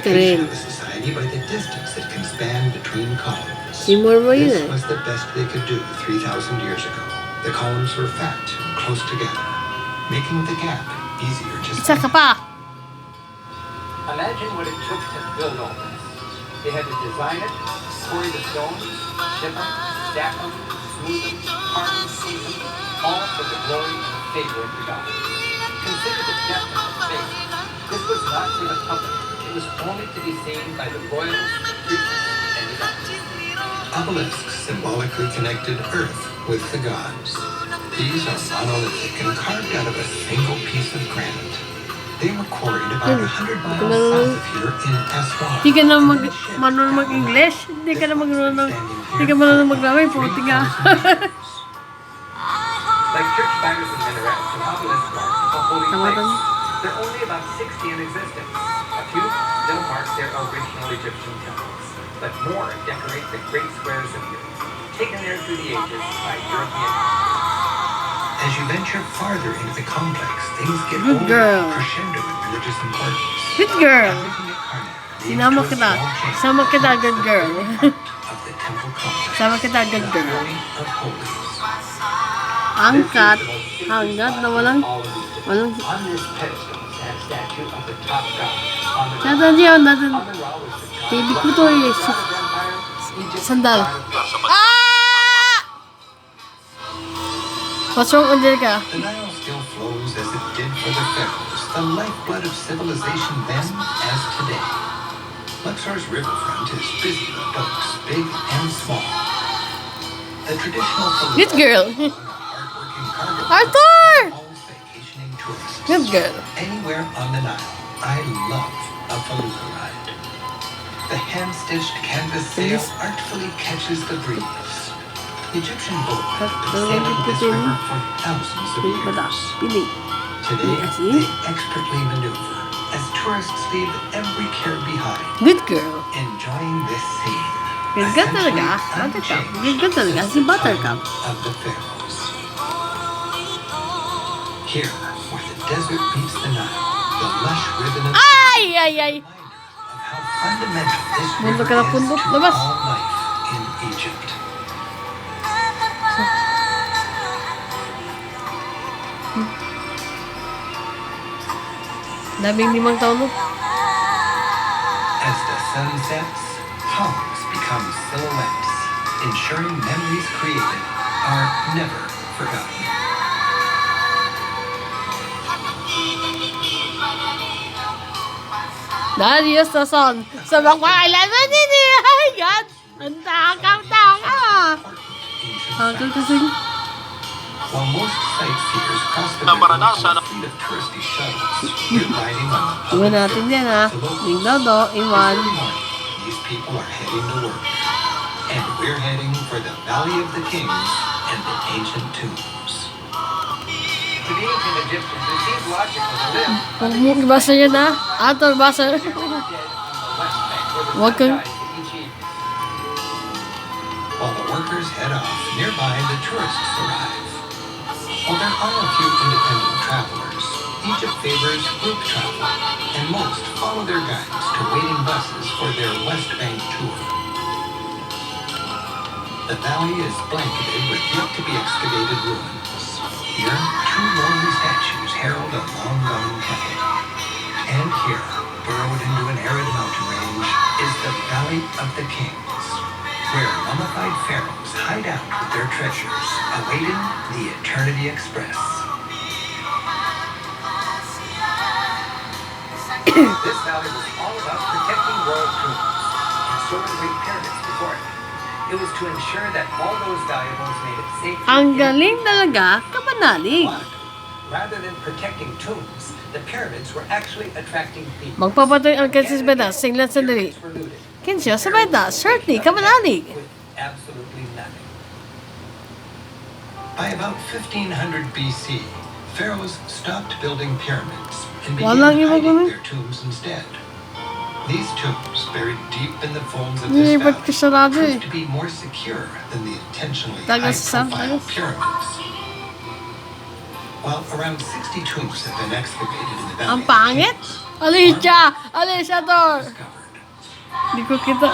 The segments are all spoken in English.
Karen. of the society by the distance that can span between columns. Seymour mo yun This eh. was the best they could do 3,000 years ago. The columns were fat and close together, making the gap easier to Isa ka pa. Imagine what it took to build all this. They had to design it, quarry the stones, ship them, stack them, smooth them, carve them, shape them, all for the glory and favor of the gods. Consider the depth of the faith. This was not for the public. It was only to be seen by the royals, the priests, and the gods. Obelisks symbolically connected Earth with the gods. These are monolithic and carved out of a single piece of granite. They were quarried about 100 miles south of here in Aswan. Hindi ka na marunong mag-English. Hindi ka marunong maglamay. Puti nga. Like church spires and minarets and obelisks mark a holy Tama place. rin. There are only about 60 in existence. A few still mark their original Egyptian temples, but more decorate the great squares of Europe, taken there through the ages by European. As you venture farther into the complex, things get Good older, girl. crescendo in religious importance. Good girl. Everything at Karnak leads Sinama to a kita. small chamber Sama kita, good girl. in the heart of the temple complex. Sama kita, good The girl. Holy of Holies. Angkat. Hanggat na walang... On this pedestal stands statue of the top god. Natan diyan, natan. Amun-Ra was the top Baby ko god to eh. of the empire. Egypt Sandal. god of God. Ah! What's wrong, Angelica? The Nile still flows as it did for the pharaohs, the lifeblood of civilization then as today. Luxor's riverfront is busy with boats, big and small. The traditional Good girl. hardworking cargo Arthur! always vacationing tourists. Good girl. Anywhere on the Nile, I love a felucca ride. The hand-stitched canvas sail artfully catches the breeze. Egyptian boatmen have been sailing this river for thousands of Bada. years. Pili. Today, Yes, they expertly maneuver as tourists leave every care behind, Good girl. enjoying this scene. Good girl talaga. Buttercup. Good girl talaga. Si Buttercup. Of the pharaohs. Here, where the desert meets the Nile, the lush ribbon of Ay! Ay! Ay! of how fundamental this Mundo river ka na is pundok. to Labas. all life in Egypt. Labing limang taon mo. As the sun sets, columns become silhouettes, ensuring memories created are never forgotten. Darius the Son. Sa makakailan mo din eh. Ay, God. Ang takaw-taka. Hanggang kasing. While most sightseers cross the river on a fleet of touristy shuttles, we're riding on the Iwan natin yan ha. Ning Dodo, Iwan. Every morning, these people are heading to work. And we're heading for the Valley of the Kings and the ancient tombs. To the ancient Egyptians, it seemed logical to live Huwag mo ibasa yan ha. Ato, basa. dead on the west bank where the Huwag sun kang... dies each evening. While the workers head off, nearby the tourists arrive. While there are a few independent travelers, Egypt favors group travel, and most follow their guides to waiting buses for their West Bank tour. The valley is blanketed with yet-to-be-excavated ruins. Here, two lonely statues herald a long-gone capital. And here, burrowed into an arid mountain range, is the Valley of the Kings, where mummified pharaohs hide out with their treasures, awaiting the Eternity Express. This valley was all about protecting royal tombs, and so were the Great Pyramids before it. It was to ensure that all those valuables made it safe. Ang galing talaga, kapanalig. But rather than protecting tombs, the pyramids were actually attracting people. Magpapatoy ang kansis beda, singlan sandali. Pyramids were looted. Kinsya, sa beda, certainly, kapanalig. With absolutely nothing. By about 1500 BC, pharaohs stopped building pyramids and began Walang iba hiding ganun. their tombs instead. These tombs, buried deep in the folds of Hindi, this ba't valley, kasarado eh? proved to be more secure than the intentionally Tagas sa high-profile tagas. pyramids. While around 60 tombs have been excavated in the valley, Ang pangit. Alicia! Alicia to. discovered. Hindi ko kita.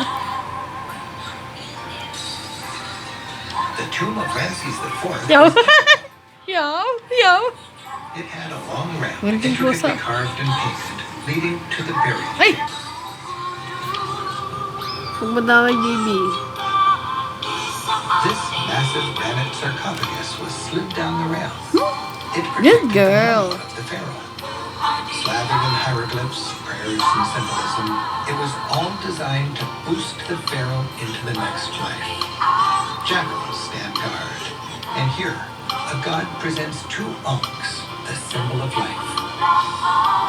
The tomb of Ramses IV. Yo. Yo. It had a long ramp Working close intricately up. carved and painted, leading to the burial Ay! chamber. Pumunta kay JB. This massive granite sarcophagus was slid down the ramp. It Good protected girl. the mummy of the pharaoh. Slathered in hieroglyphs, prayers, and symbolism, it was all designed to boost the pharaoh into the next life. Jackals stand guard, and here, a god presents two ankhs, the symbol of life.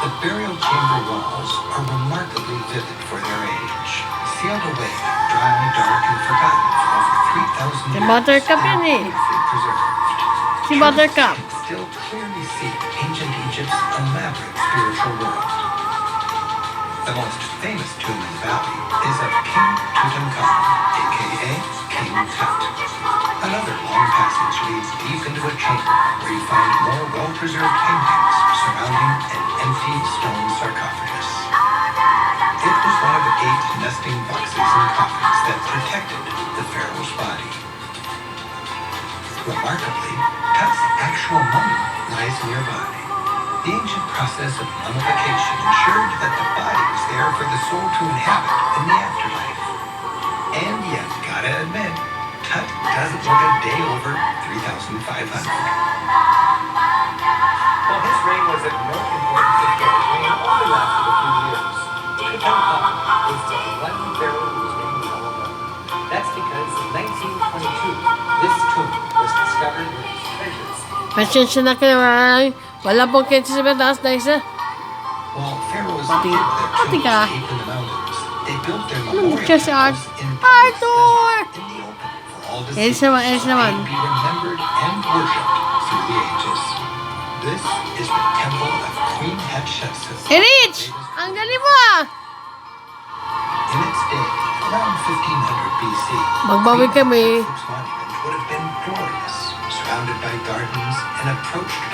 The burial chamber walls are remarkably vivid for their age, sealed away, dry, dark, and forgotten for over 3,000 Si years. Buttercup and yan eh. beautifully preserved. Si Buttercup. Tourists can still clearly see ancient Egypt's elaborate spiritual world. The most famous tomb in the valley is of King Tutankhamun, aka King Tut. Another long passage leads deep into a chamber where you find more well-preserved paintings surrounding an empty stone sarcophagus. It was one of 8 nesting boxes and coffins that protected the pharaoh's body. Remarkably, Tut's actual mummy lies nearby. The ancient process of mummification ensured that the body was there for the soul to inhabit in the afterlife. And yet, gotta admit, Tut doesn't look a day over 3,500. While his reign was of no importance to Pharaoh's reign only lasted a few years. Tutankhamun is the one pharaoh whose name we all know. That's because in 1922, this tomb was discovered with its treasures. Pasensya na kayo ay. Wala pong kitsi sa mataas na isa. While pharaohs Pati- hid their pati tombs ka. deep in the mountains, they built their Anong memorial picture si temples in public Arthur! spaces in the open for all to Elis see, naman, Elis so naman. they'd be remembered and worshipped through the ages. This is the temple of Queen Hatshepsut. Erich! Ang galing mo ah! In its day, around 1500 BC, Magbawi kami. Queen Hatshepsut's monument would have been glorious, surrounded by gardens and approached